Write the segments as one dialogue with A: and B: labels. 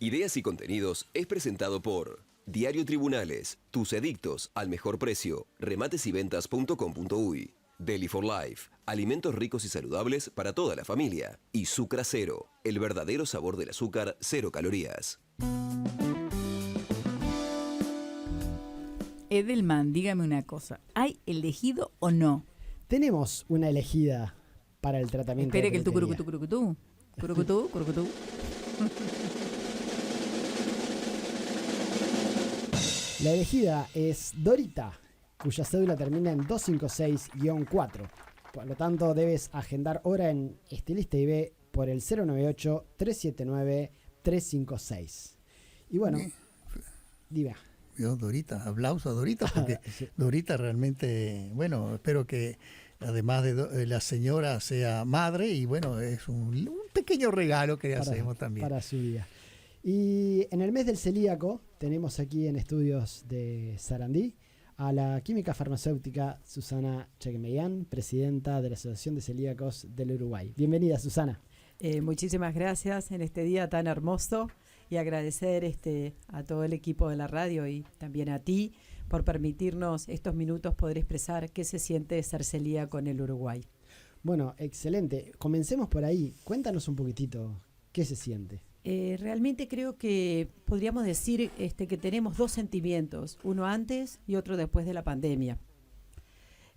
A: Ideas y Contenidos es presentado por Diario Tribunales, tus edictos al mejor precio, rematesyventas.com.uy, Deli for Life, alimentos ricos y saludables para toda la familia, y Sucra Cero, el verdadero sabor del azúcar, 0 calorías.
B: Edelman, dígame una cosa, ¿hay elegido o no?
C: Tenemos una elegida para el tratamiento.
B: Espere que
C: de
B: el tucurucutú.
C: La elegida es Dorita, cuya cédula termina en 256-4. Por lo tanto, debes agendar hora en Estilista IB por el 098-379-356. Y bueno, dime.
D: Yo, Dorita, aplauso a Dorita, porque
C: Sí.
D: Dorita realmente, bueno, espero que además de la señora sea madre, y bueno, es un pequeño regalo que le hacemos también.
C: Para su vida. Y en el mes del celíaco tenemos aquí en estudios de Sarandí a la química farmacéutica Susana Chequemellán, presidenta de la Asociación de Celíacos del Uruguay. Bienvenida, Susana.
E: Muchísimas gracias en este día tan hermoso y agradecer a todo el equipo de la radio y también a ti por permitirnos estos minutos poder expresar qué se siente ser celíaco en el Uruguay.
C: Bueno, excelente. Comencemos por ahí. Cuéntanos un poquitito qué se siente.
E: Realmente creo que podríamos decir que tenemos dos sentimientos, uno antes y otro después de la pandemia.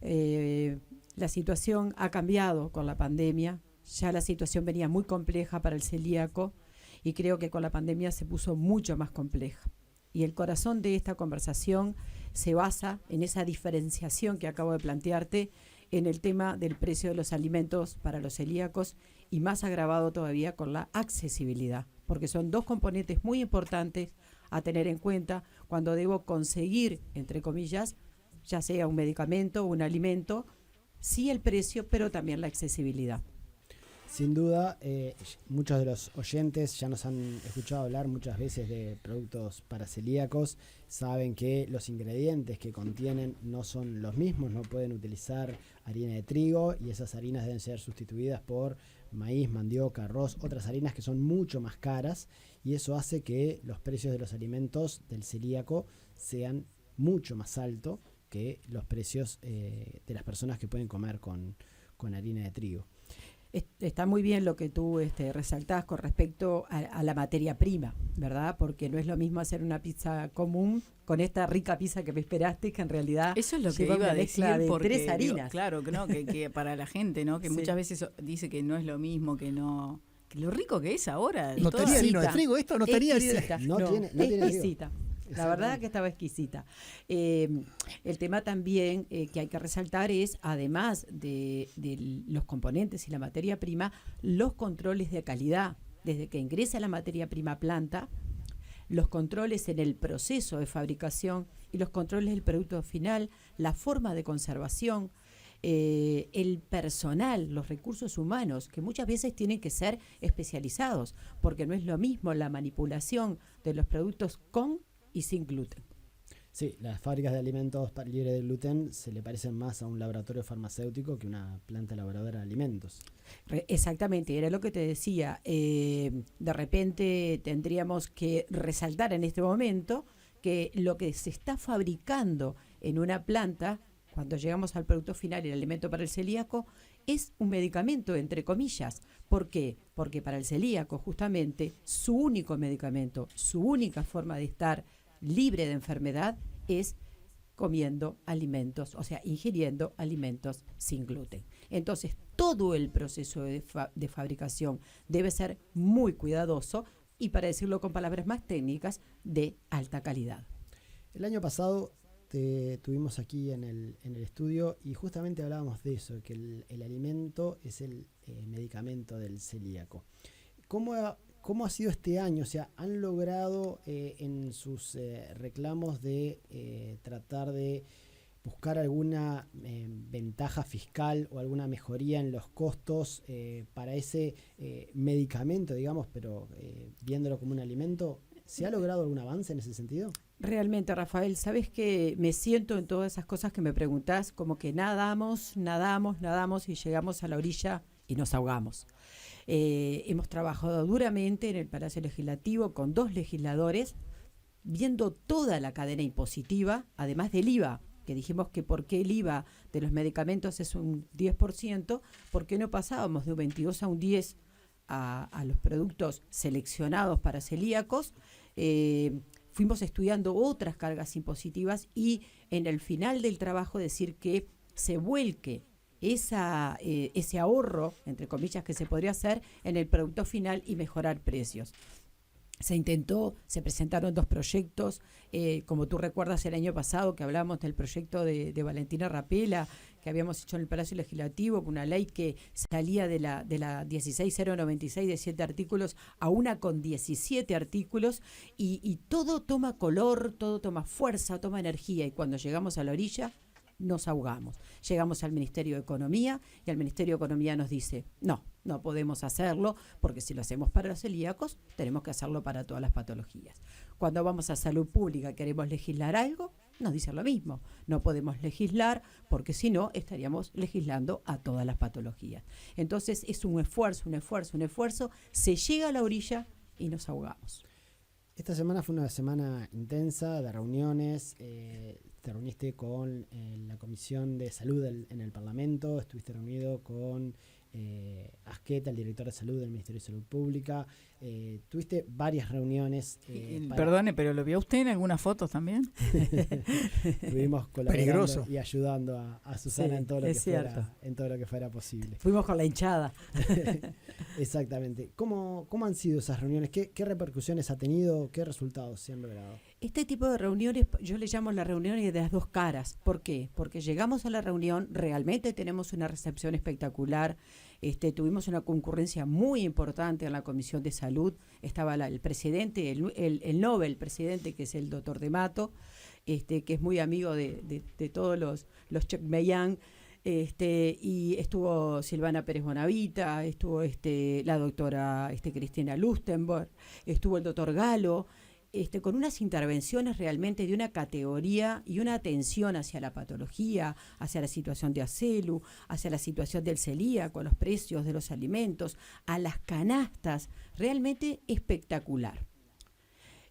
E: La situación ha cambiado con la pandemia, ya la situación venía muy compleja para el celíaco y creo que con la pandemia se puso mucho más compleja. Y el corazón de esta conversación se basa en esa diferenciación que acabo de plantearte en el tema del precio de los alimentos para los celíacos y más agravado todavía con la accesibilidad, porque son dos componentes muy importantes a tener en cuenta cuando debo conseguir, entre comillas, ya sea un medicamento o un alimento, sí el precio, pero también la accesibilidad.
C: Sin duda, muchos de los oyentes ya nos han escuchado hablar muchas veces de productos para celíacos, saben que los ingredientes que contienen no son los mismos, no pueden utilizar harina de trigo y esas harinas deben ser sustituidas por maíz, mandioca, arroz, otras harinas que son mucho más caras, y eso hace que los precios de los alimentos del celíaco sean mucho más altos que los precios de las personas que pueden comer con harina de trigo.
E: Está muy bien lo que tú resaltás con respecto a la materia prima, ¿verdad? Porque no es lo mismo hacer una pizza común con esta rica pizza que me esperaste, que en realidad
B: eso es lo que
E: lleva
B: iba
E: una
B: a decir,
E: mezcla de
B: porque
E: 3 harinas.
B: claro, ¿no? que para la gente, ¿no? Que
E: Sí.
B: muchas veces dice que no es lo mismo, que no, que lo rico que es ahora.
D: ¿No tenía harina de trigo esto? ¿No tenía harina de
E: Exquisita.
C: No tiene trigo.
E: Exquisita. La verdad que estaba exquisita. El tema también que hay que resaltar es, además de los componentes y la materia prima, los controles de calidad. Desde que ingresa la materia prima a planta, los controles en el proceso de fabricación y los controles del producto final, la forma de conservación, el personal, los recursos humanos, que muchas veces tienen que ser especializados, porque no es lo mismo la manipulación de los productos con y sin gluten.
C: Sí, las fábricas de alimentos libres de gluten se le parecen más a un laboratorio farmacéutico que una planta elaboradora de alimentos.
E: Exactamente, era lo que te decía. De repente tendríamos que resaltar en este momento que lo que se está fabricando en una planta, cuando llegamos al producto final, el alimento para el celíaco, es un medicamento, entre comillas. ¿Por qué? Porque para el celíaco, justamente, su único medicamento, su única forma de estar libre de enfermedad es comiendo alimentos, o sea, ingiriendo alimentos sin gluten. Entonces, todo el proceso de fabricación debe ser muy cuidadoso y, para decirlo con palabras más técnicas, de alta calidad.
C: El año pasado te tuvimos aquí en el estudio y justamente hablábamos de eso, que el alimento es el medicamento del celíaco. ¿Cómo ha sido este año? O sea, ¿han logrado en sus reclamos de tratar de buscar alguna ventaja fiscal o alguna mejoría en los costos para ese medicamento, digamos, pero viéndolo como un alimento? ¿Se ha logrado algún avance en ese sentido?
E: Realmente, Rafael, sabes que me siento en todas esas cosas que me preguntás, como que nadamos y llegamos a la orilla y nos ahogamos. Hemos trabajado duramente en el Palacio Legislativo con 2 legisladores, viendo toda la cadena impositiva, además del IVA, que dijimos que por qué el IVA de los medicamentos es un 10%, ¿por qué no pasábamos de un 22 a un 10 a los productos seleccionados para celíacos? Fuimos estudiando otras cargas impositivas y en el final del trabajo decir que se vuelque ese ahorro, entre comillas, que se podría hacer en el producto final y mejorar precios. Se intentó, se presentaron 2 proyectos, como tú recuerdas el año pasado que hablamos del proyecto de Valentina Rapela, que habíamos hecho en el Palacio Legislativo, con una ley que salía de la 16096 de 7 artículos a una con 17 artículos, y todo toma color, todo toma fuerza, toma energía, y cuando llegamos a la orilla nos ahogamos. Llegamos al Ministerio de Economía y el Ministerio de Economía nos dice, no podemos hacerlo porque si lo hacemos para los celíacos tenemos que hacerlo para todas las patologías. Cuando vamos a Salud Pública queremos legislar algo, nos dicen lo mismo, no podemos legislar porque si no estaríamos legislando a todas las patologías. Entonces es un esfuerzo, se llega a la orilla y nos ahogamos.
C: Esta semana fue una semana intensa de reuniones. Te reuniste con la Comisión de Salud en el Parlamento, estuviste reunido con Asqueta, el director de Salud del Ministerio de Salud Pública. Tuviste varias reuniones.
B: Perdone, pero ¿lo vio usted en algunas fotos también?
C: Estuvimos colaborando
D: Peligroso.
C: y ayudando a Susana
E: Sí,
C: en todo lo que fuera posible.
E: Fuimos con la hinchada.
C: Exactamente. ¿Cómo han sido esas reuniones? ¿Qué repercusiones ha tenido? ¿Qué resultados se han logrado?
E: Este tipo de reuniones, yo le llamo las reuniones de las 2 caras. ¿Por qué? Porque llegamos a la reunión, realmente tenemos una recepción espectacular. Tuvimos una concurrencia muy importante en la Comisión de Salud. Estaba el presidente, el Nobel presidente, que es el doctor de Mato, que es muy amigo de todos los Checmeyan. Y estuvo Silvana Pérez Bonavita, estuvo la doctora Cristina Lustenberg, estuvo el doctor Galo, con unas intervenciones realmente de una categoría y una atención hacia la patología, hacia la situación de ACELU, hacia la situación del celíaco, a los precios de los alimentos, a las canastas, realmente espectacular.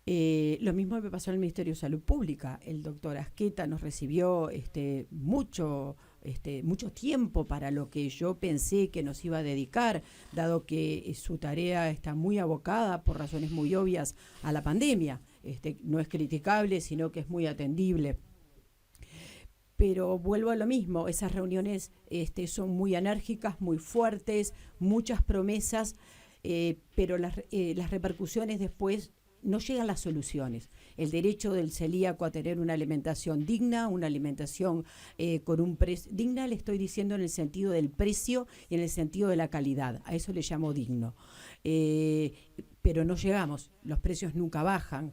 E: Lo mismo me pasó en el Ministerio de Salud Pública. El doctor Asqueta nos recibió mucho tiempo para lo que yo pensé que nos iba a dedicar, dado que su tarea está muy abocada por razones muy obvias a la pandemia. No es criticable, sino que es muy atendible. Pero vuelvo a lo mismo, esas reuniones son muy enérgicas, muy fuertes, muchas promesas, pero las repercusiones después no llegan las soluciones. El derecho del celíaco a tener una alimentación digna, una alimentación con un precio digna, le estoy diciendo en el sentido del precio y en el sentido de la calidad, a eso le llamo digno. Pero no llegamos, los precios nunca bajan.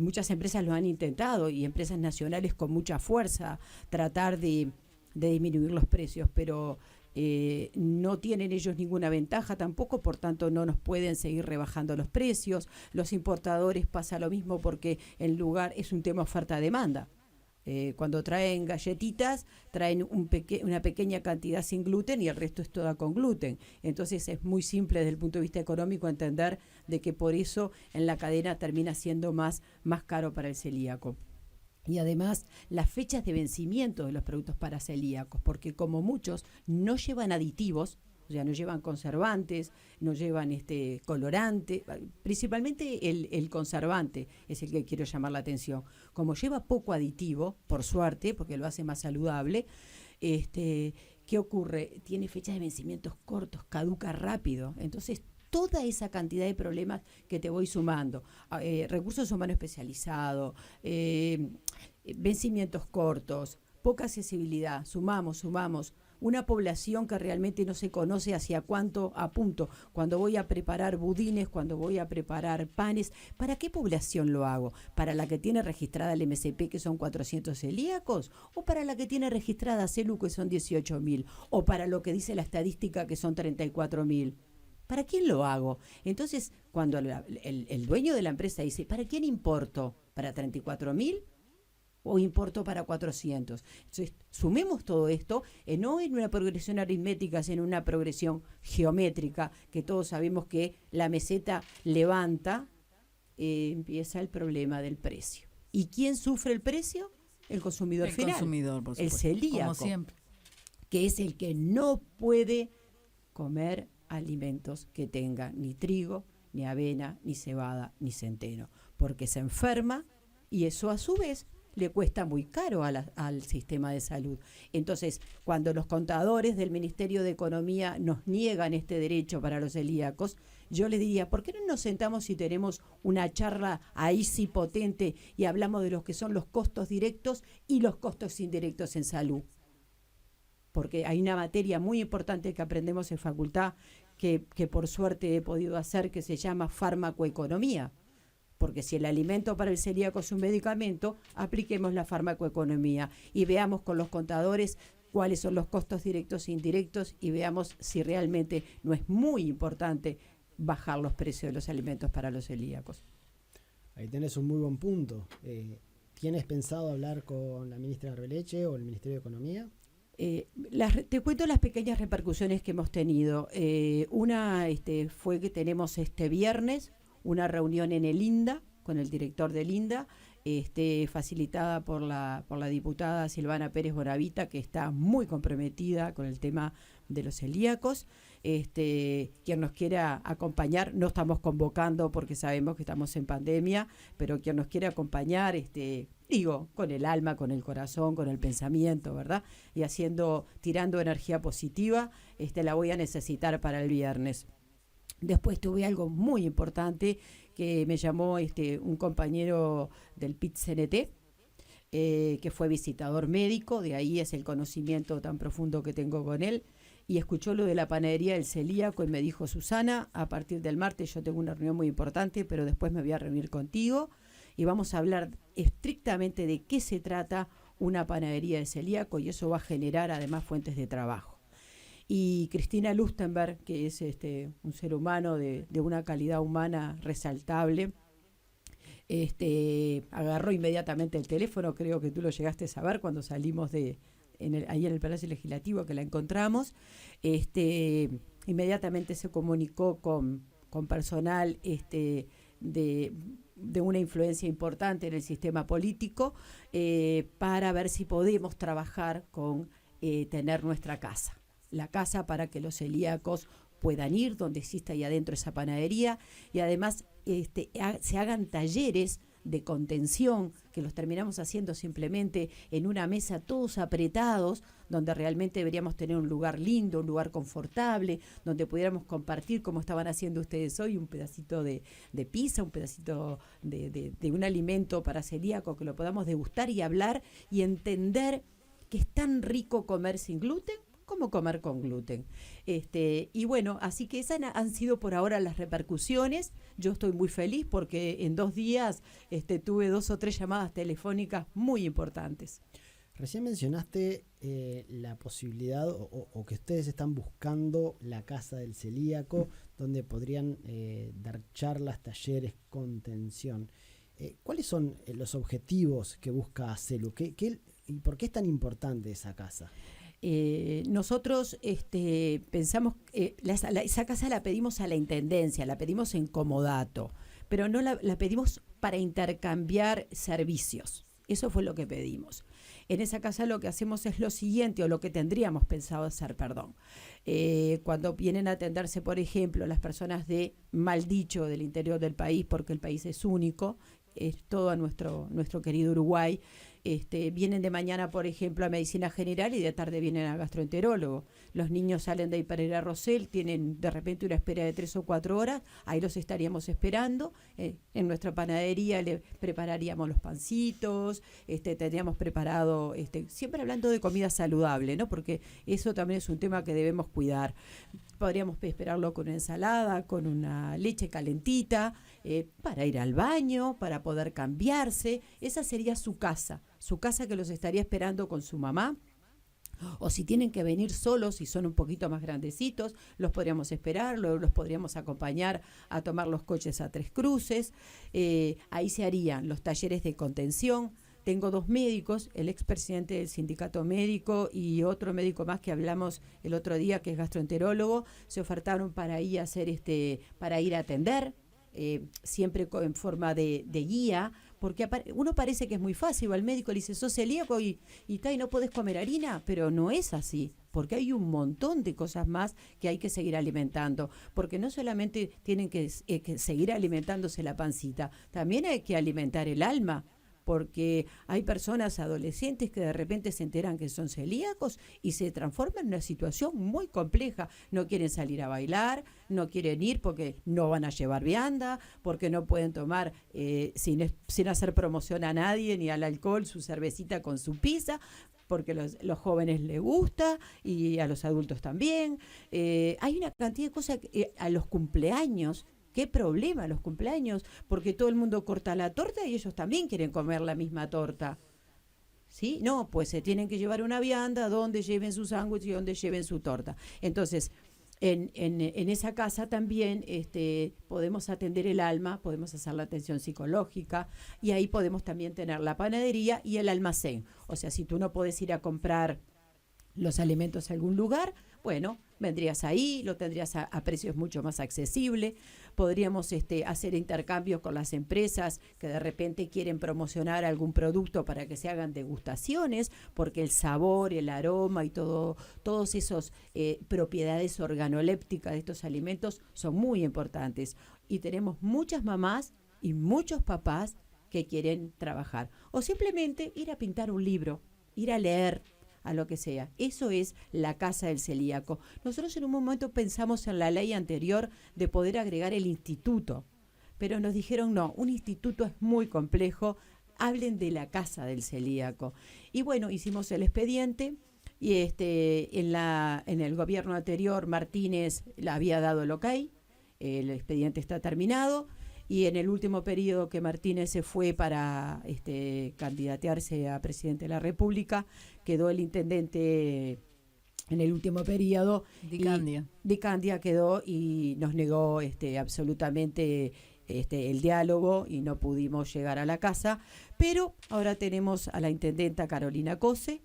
E: Muchas empresas lo han intentado y empresas nacionales con mucha fuerza tratar de disminuir los precios, pero no tienen ellos ninguna ventaja tampoco, por tanto no nos pueden seguir rebajando los precios. Los importadores pasa lo mismo porque en lugar es un tema oferta-demanda. Cuando traen galletitas, traen una pequeña cantidad sin gluten y el resto es toda con gluten. Entonces es muy simple desde el punto de vista económico entender de que por eso en la cadena termina siendo más caro para el celíaco. Y además las fechas de vencimiento de los productos para celíacos, porque como muchos no llevan aditivos, o sea, no llevan conservantes, no llevan colorante, principalmente el conservante es el que quiero llamar la atención. Como lleva poco aditivo, por suerte, porque lo hace más saludable, ¿qué ocurre? Tiene fechas de vencimientos cortos, caduca rápido, entonces toda esa cantidad de problemas que te voy sumando, recursos humanos especializados, vencimientos cortos, poca accesibilidad, sumamos, una población que realmente no se conoce hacia cuánto apunto, cuando voy a preparar budines, cuando voy a preparar panes, ¿para qué población lo hago? ¿Para la que tiene registrada el MSP, que son 400 celíacos? ¿O para la que tiene registrada CELU, que son 18.000? ¿O para lo que dice la estadística, que son 34.000? ¿Para quién lo hago? Entonces, cuando el dueño de la empresa dice, ¿para quién importo? ¿Para 34.000? o importo para 400. Entonces, sumemos todo esto, no en una progresión aritmética, sino en una progresión geométrica, que todos sabemos que la meseta levanta, empieza el problema del precio. ¿Y quién sufre el precio? El consumidor final.
B: El consumidor, por supuesto.
E: El celíaco.
B: Como siempre.
E: Que es el que no puede comer alimentos que tengan ni trigo, ni avena, ni cebada, ni centeno, porque se enferma y eso a su vez le cuesta muy caro al sistema de salud. Entonces, cuando los contadores del Ministerio de Economía nos niegan este derecho para los celíacos, yo les diría, ¿por qué no nos sentamos y tenemos una charla ahí sí potente y hablamos de lo que son los costos directos y los costos indirectos en salud? Porque hay una materia muy importante que aprendemos en facultad, que por suerte he podido hacer, que se llama farmacoeconomía. Porque si el alimento para el celíaco es un medicamento, apliquemos la farmacoeconomía y veamos con los contadores cuáles son los costos directos e indirectos y veamos si realmente no es muy importante bajar los precios de los alimentos para los celíacos.
C: Ahí tenés un muy buen punto. ¿Tienes pensado hablar con la ministra Arbeleche o el Ministerio de Economía?
E: Te cuento las pequeñas repercusiones que hemos tenido. Una fue que tenemos este viernes una reunión en el INDA, con el director del INDA, facilitada por la diputada Silvana Pérez Bonavita, que está muy comprometida con el tema de los celíacos. Quien nos quiera acompañar, no estamos convocando porque sabemos que estamos en pandemia, pero quien nos quiera acompañar, con el alma, con el corazón, con el pensamiento, ¿verdad? Y tirando energía positiva, la voy a necesitar para el viernes. Después tuve algo muy importante que me llamó un compañero del PIT-CNT, que fue visitador médico, de ahí es el conocimiento tan profundo que tengo con él, y escuchó lo de la panadería del celíaco y me dijo, Susana, a partir del martes yo tengo una reunión muy importante, pero después me voy a reunir contigo y vamos a hablar estrictamente de qué se trata una panadería de celíaco y eso va a generar además fuentes de trabajo. Y Cristina Lustenberg, que es un ser humano de una calidad humana resaltable, agarró inmediatamente el teléfono, creo que tú lo llegaste a saber cuando salimos ahí en el Palacio Legislativo, que la encontramos, inmediatamente se comunicó con personal de una influencia importante en el sistema político, para ver si podemos trabajar con tener nuestra casa. La casa para que los celíacos puedan ir donde exista ahí adentro esa panadería y además se hagan talleres de contención que los terminamos haciendo simplemente en una mesa todos apretados, donde realmente deberíamos tener un lugar lindo, un lugar confortable, donde pudiéramos compartir como estaban haciendo ustedes hoy, un pedacito de pizza, un pedacito de un alimento para celíaco, que lo podamos degustar y hablar y entender que es tan rico comer sin gluten como comer con gluten. Y bueno, así que esas han sido por ahora las repercusiones. Yo estoy muy feliz porque en 2 días tuve 2 o 3 llamadas telefónicas muy importantes.
C: Recién mencionaste la posibilidad o que ustedes están buscando la casa del celíaco, donde podrían dar charlas, talleres, contención. ¿Cuáles son los objetivos que busca CELU? ¿Y por qué es tan importante esa casa?
E: Nosotros pensamos, esa casa la pedimos a la Intendencia, la pedimos en comodato, pero no la pedimos para intercambiar servicios. Eso fue lo que pedimos. En esa casa lo que hacemos es lo siguiente, o lo que tendríamos pensado hacer, perdón. Cuando vienen a atenderse, por ejemplo, las personas de Maldicho, del interior del país, porque el país es único, es todo nuestro querido Uruguay, vienen de mañana, por ejemplo, a medicina general y de tarde vienen a gastroenterólogo. Los niños salen de ahí para ir a Rosell, tienen de repente una espera de 3 o 4 horas, ahí los estaríamos esperando. En nuestra panadería le prepararíamos los pancitos, tendríamos preparado, siempre hablando de comida saludable, ¿no? Porque eso también es un tema que debemos cuidar. Podríamos esperarlo con una ensalada, con una leche calentita, para ir al baño, para poder cambiarse. Esa sería su casa que los estaría esperando con su mamá. O si tienen que venir solos y son un poquito más grandecitos, los podríamos esperar, los podríamos acompañar a tomar los coches a Tres Cruces. Ahí se harían los talleres de contención, tengo 2 médicos, el expresidente del sindicato médico y otro médico más que hablamos el otro día, que es gastroenterólogo, se ofertaron para ir a hacer para ir a atender, siempre en forma de guía, porque uno parece que es muy fácil, va al médico le dice, sos celíaco y no podés comer harina, pero no es así, porque hay un montón de cosas más que hay que seguir alimentando, porque no solamente tienen que seguir alimentándose la pancita, también hay que alimentar el alma, porque hay personas adolescentes que de repente se enteran que son celíacos y se transforman en una situación muy compleja. No quieren salir a bailar, no quieren ir porque no van a llevar vianda, porque no pueden tomar sin hacer promoción a nadie ni al alcohol su cervecita con su pizza, porque los jóvenes les gusta y a los adultos también. Hay una cantidad de cosas a los cumpleaños. ¿Qué problema los cumpleaños? Porque todo el mundo corta la torta y ellos también quieren comer la misma torta. ¿Sí? No, pues se tienen que llevar una vianda donde lleven su sándwich y donde lleven su torta. Entonces, en esa casa también podemos atender el alma, podemos hacer la atención psicológica y ahí podemos también tener la panadería y el almacén. O sea, si tú no puedes ir a comprar los alimentos a algún lugar, bueno, vendrías ahí, lo tendrías a precios mucho más accesibles. Podríamos hacer intercambios con las empresas que de repente quieren promocionar algún producto para que se hagan degustaciones, porque el sabor, el aroma y todos esos propiedades organolépticas de estos alimentos son muy importantes. Y tenemos muchas mamás y muchos papás que quieren trabajar. O simplemente ir a pintar un libro, ir a leer, a lo que sea. Eso es la casa del celíaco. Nosotros en un momento pensamos en la ley anterior de poder agregar el instituto, pero nos dijeron no, un instituto es muy complejo, hablen de la casa del celíaco. Y bueno, hicimos el expediente y en el gobierno anterior Martínez le había dado el ok, el expediente está terminado. Y en el último periodo que Martínez se fue para candidatearse a presidente de la República, quedó el intendente en el último periodo. Di Candia quedó y nos negó absolutamente el diálogo y no pudimos llegar a la casa. Pero ahora tenemos a la intendenta Carolina Cose,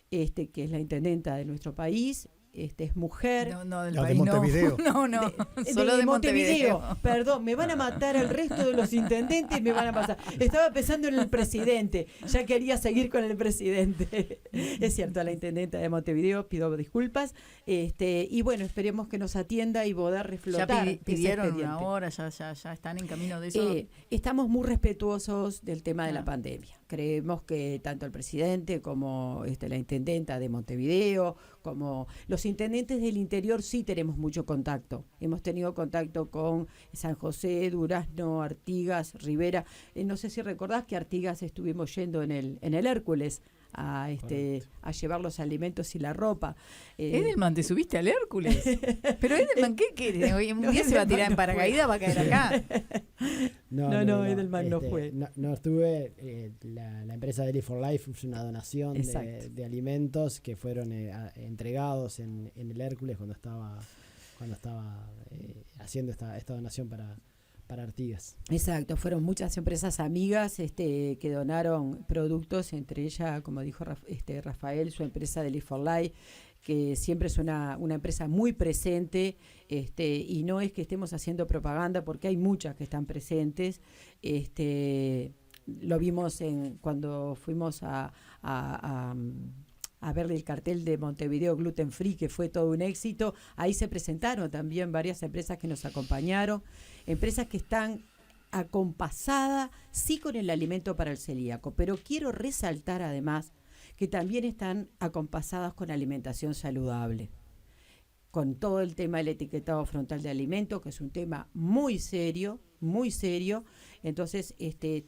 E: que es la intendenta de nuestro país. Es mujer.
B: No, del
D: de
B: país
D: Montevideo.
B: no. Solo de Montevideo.
E: Perdón, me van a matar al resto de los intendentes, me van a pasar. Estaba pensando en el presidente, ya quería seguir con el presidente. Es cierto, a la intendenta de Montevideo pido disculpas. Y bueno, esperemos que nos atienda y poder reflotar.
B: Ya pidieron
E: ese
B: una hora, ya están en camino de eso.
E: Estamos muy respetuosos del tema de la pandemia. Creemos que tanto el presidente como la intendenta de Montevideo, como los intendentes del interior sí tenemos mucho contacto. Hemos tenido contacto con San José, Durazno, Artigas, Rivera. No sé si recordás que Artigas estuvimos yendo en el Hércules a llevar los alimentos y la ropa.
B: Edelman, ¿te subiste al Hércules? Pero Edelman, ¿qué querés? Hoy un día se va a tirar en paracaídas, va a caer acá.
E: No, Edelman no fue.
C: No estuve. La empresa Deli for Life fue una donación de alimentos que fueron entregados en el Hércules cuando estaba haciendo esta donación para Artigas.
E: Exacto, fueron muchas empresas amigas que donaron productos, entre ellas, como dijo Rafael, su empresa Deli for Life, que siempre es una empresa muy presente, y no es que estemos haciendo propaganda porque hay muchas que están presentes. Lo vimos cuando fuimos a ver el cartel de Montevideo Gluten Free, que fue todo un éxito. Ahí se presentaron también varias empresas que nos acompañaron, empresas que están acompasadas, sí, con el alimento para el celíaco, pero quiero resaltar además que también están acompasadas con alimentación saludable, con todo el tema del etiquetado frontal de alimentos, que es un tema muy serio. Entonces,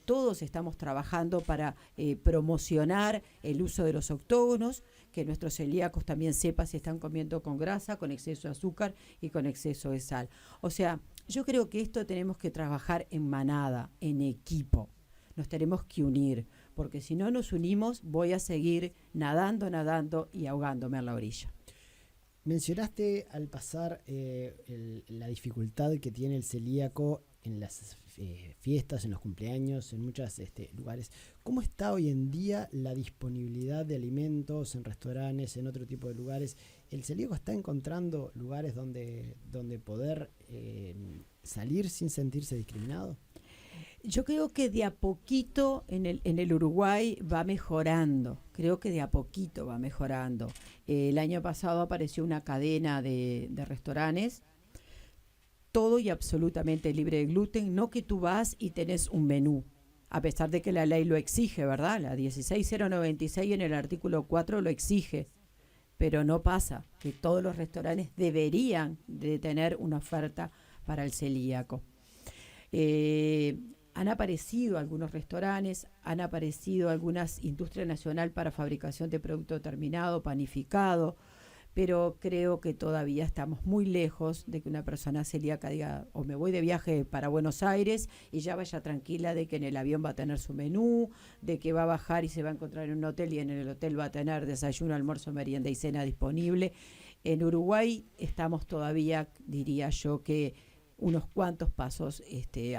E: todos estamos trabajando para promocionar el uso de los octógonos, que nuestros celíacos también sepan si están comiendo con grasa, con exceso de azúcar y con exceso de sal. O sea, yo creo que esto tenemos que trabajar en manada, en equipo. Nos tenemos que unir, porque si no nos unimos voy a seguir nadando y ahogándome en la orilla.
C: Mencionaste al pasar la dificultad que tiene el celíaco en las fiestas, en los cumpleaños, en muchos lugares. ¿Cómo está hoy en día la disponibilidad de alimentos en restaurantes, en otro tipo de lugares? ¿El celíaco está encontrando lugares donde poder salir sin sentirse discriminado?
E: Yo creo que de a poquito en el Uruguay va mejorando. Creo que de a poquito va mejorando. El año pasado apareció una cadena de restaurantes, todo y absolutamente libre de gluten, no que tú vas y tenés un menú, a pesar de que la ley lo exige, ¿verdad? La 16096 en el artículo 4 lo exige, pero no pasa, que todos los restaurantes deberían de tener una oferta para el celíaco. Han aparecido algunos restaurantes, han aparecido algunas industrias nacionales para fabricación de producto terminado, panificado, pero creo que todavía estamos muy lejos de que una persona celíaca diga, o me voy de viaje para Buenos Aires y ya vaya tranquila de que en el avión va a tener su menú, de que va a bajar y se va a encontrar en un hotel y en el hotel va a tener desayuno, almuerzo, merienda y cena disponible. En Uruguay estamos todavía, diría yo, que unos cuantos pasos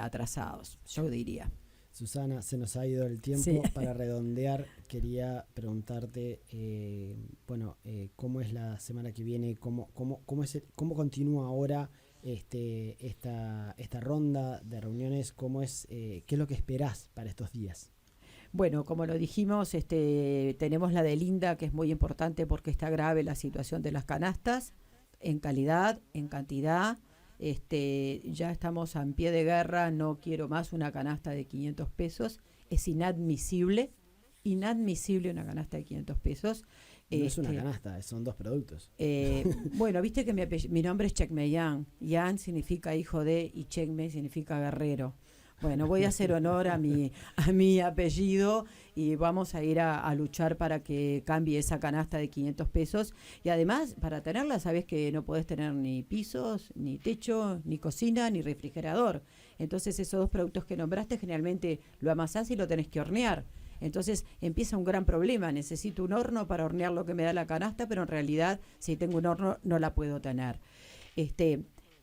E: atrasados, yo diría.
C: Susana, se nos ha ido el tiempo.
E: Sí.
C: Para redondear, quería preguntarte, ¿cómo es la semana que viene? ¿Cómo continúa ahora esta ronda de reuniones? ¿Qué es lo que esperás para estos días?
E: Bueno, como lo dijimos, tenemos la de Linda, que es muy importante porque está grave la situación de las canastas, en calidad, en cantidad. Ya estamos en pie de guerra, no quiero más una canasta de 500 pesos, es inadmisible una canasta de 500 pesos.
C: No es una canasta, son 2 productos.
E: Bueno, viste que mi nombre es Chekmeyan, Yan significa hijo de y Chekme significa guerrero. Bueno, voy a hacer honor a mi apellido y vamos a ir a luchar para que cambie esa canasta de 500 pesos. Y además, para tenerla, sabes que no podés tener ni pisos, ni techo, ni cocina, ni refrigerador. Entonces, esos 2 productos que nombraste, generalmente lo amasás y lo tenés que hornear. Entonces, empieza un gran problema. Necesito un horno para hornear lo que me da la canasta, pero en realidad, si tengo un horno, no la puedo tener.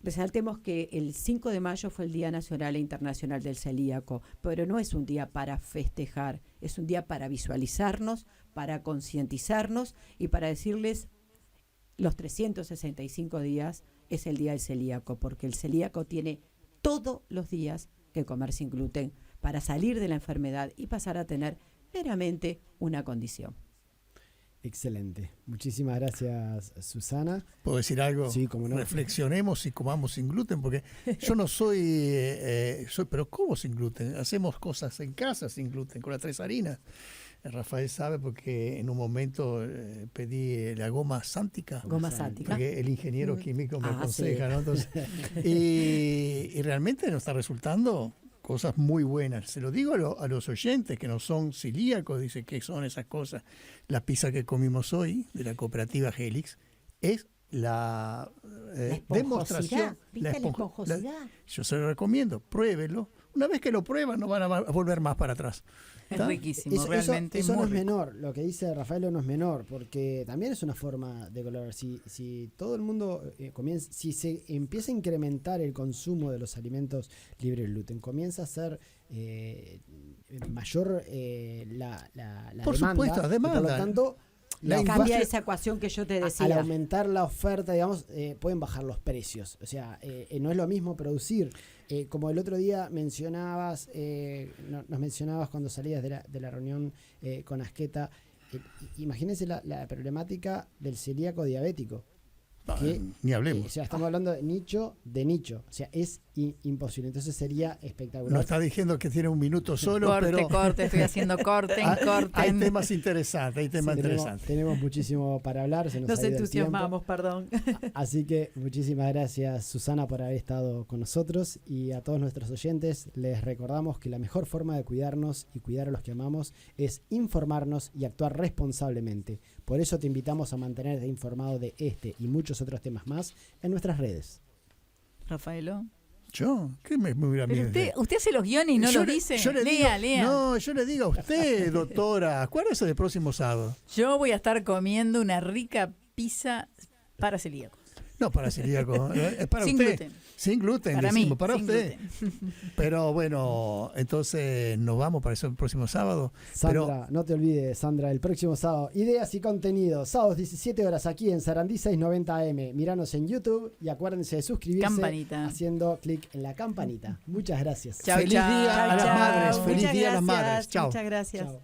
E: Resaltemos que el 5 de mayo fue el Día Nacional e Internacional del Celíaco, pero no es un día para festejar, es un día para visualizarnos, para concientizarnos y para decirles los 365 días es el Día del Celíaco, porque el celíaco tiene todos los días que comer sin gluten para salir de la enfermedad y pasar a tener meramente una condición.
C: Excelente. Muchísimas gracias, Susana.
D: ¿Puedo decir algo?
C: Sí, cómo no.
D: Reflexionemos y comamos sin gluten, porque yo no soy, pero ¿cómo sin gluten? Hacemos cosas en casa sin gluten, con las 3 harinas. Rafael sabe porque en un momento pedí la goma sántica.
E: Goma sántica.
D: Porque el ingeniero químico me aconseja,
E: sí.
D: ¿no? Entonces, y realmente nos está resultando cosas muy buenas. Se lo digo a los oyentes que no son celíacos, dice que son esas cosas. La pizza que comimos hoy de la cooperativa Helix es la demostración.
E: ¿Viste la esponjosidad?
D: Yo se lo recomiendo, pruébelo. Una vez que lo prueban no van a volver más para atrás.
B: Es riquísimo, realmente.
C: Eso no es
B: muy rico.
C: menor, lo que dice Rafael no es menor, porque también es una forma de colaborar. Si todo el mundo si se empieza a incrementar el consumo de los alimentos libres de gluten, comienza a ser mayor la
D: Por
C: demanda.
D: supuesto, la demanda.
C: Y por lo tanto,
E: Cambia esa ecuación que yo te decía.
C: al aumentar la oferta, digamos, pueden bajar los precios. O sea, no es lo mismo producir. Como el otro día mencionabas, nos mencionabas cuando salías de la reunión con Asqueta, imagínense la problemática del celíaco diabético.
D: Ni hablemos.
C: O sea, estamos hablando de nicho. O sea, es imposible. Entonces sería espectacular.
D: No está diciendo que tiene un minuto solo, pero
B: Corte, estoy haciendo corten.
D: hay temas interesantes,
C: Tenemos muchísimo para hablar. Se nos ha ido el
E: entusiasmamos, perdón.
C: Así que muchísimas gracias, Susana, por haber estado con nosotros, y a todos nuestros oyentes les recordamos que la mejor forma de cuidarnos y cuidar a los que amamos es informarnos y actuar responsablemente. Por eso te invitamos a mantenerte informado de este y muchos otros temas más en nuestras redes.
B: Rafaelo.
D: ¿Yo? ¿Qué me hubiera
B: Pero usted hace los guiones y no lo dice. Lea.
D: No, yo le digo a usted, doctora, acuérdese del próximo sábado.
B: Yo voy a estar comiendo una rica pizza para celíacos.
D: No, para celíaco, es para
B: Sin
D: usted.
B: gluten.
D: Sin gluten,
B: Para
D: decimos,
B: mí,
D: para
B: sin
D: usted.
B: gluten.
D: Pero bueno, entonces nos vamos para el próximo sábado.
C: Sandra, no te olvides, Sandra, el próximo sábado, ideas y contenidos, sábados 17 horas aquí en Sarandí 690 AM. Míranos en YouTube y acuérdense de suscribirse
B: Campanita.
C: haciendo clic en la campanita. Muchas gracias.
B: Chao,
D: Feliz
B: chao.
D: día a las
E: Chao,
D: madres,
E: chao.
D: feliz
E: Muchas
D: día a las
E: gracias,
D: madres. Chao.
E: Muchas gracias.
C: Chao.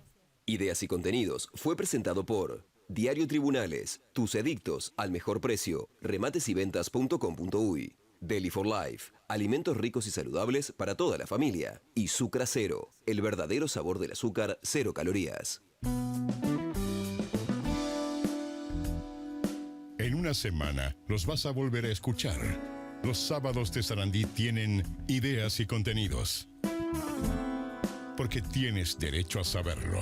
A: Ideas y contenidos fue presentado por Diario Tribunales, tus edictos al mejor precio, rematesyventas.com.uy, Deli for Life, alimentos ricos y saludables para toda la familia, y Sucra Cero, el verdadero sabor del azúcar, 0 calorías.
F: En una semana los vas a volver a escuchar. Los sábados de Sarandí tienen ideas y contenidos. Porque tienes derecho a saberlo.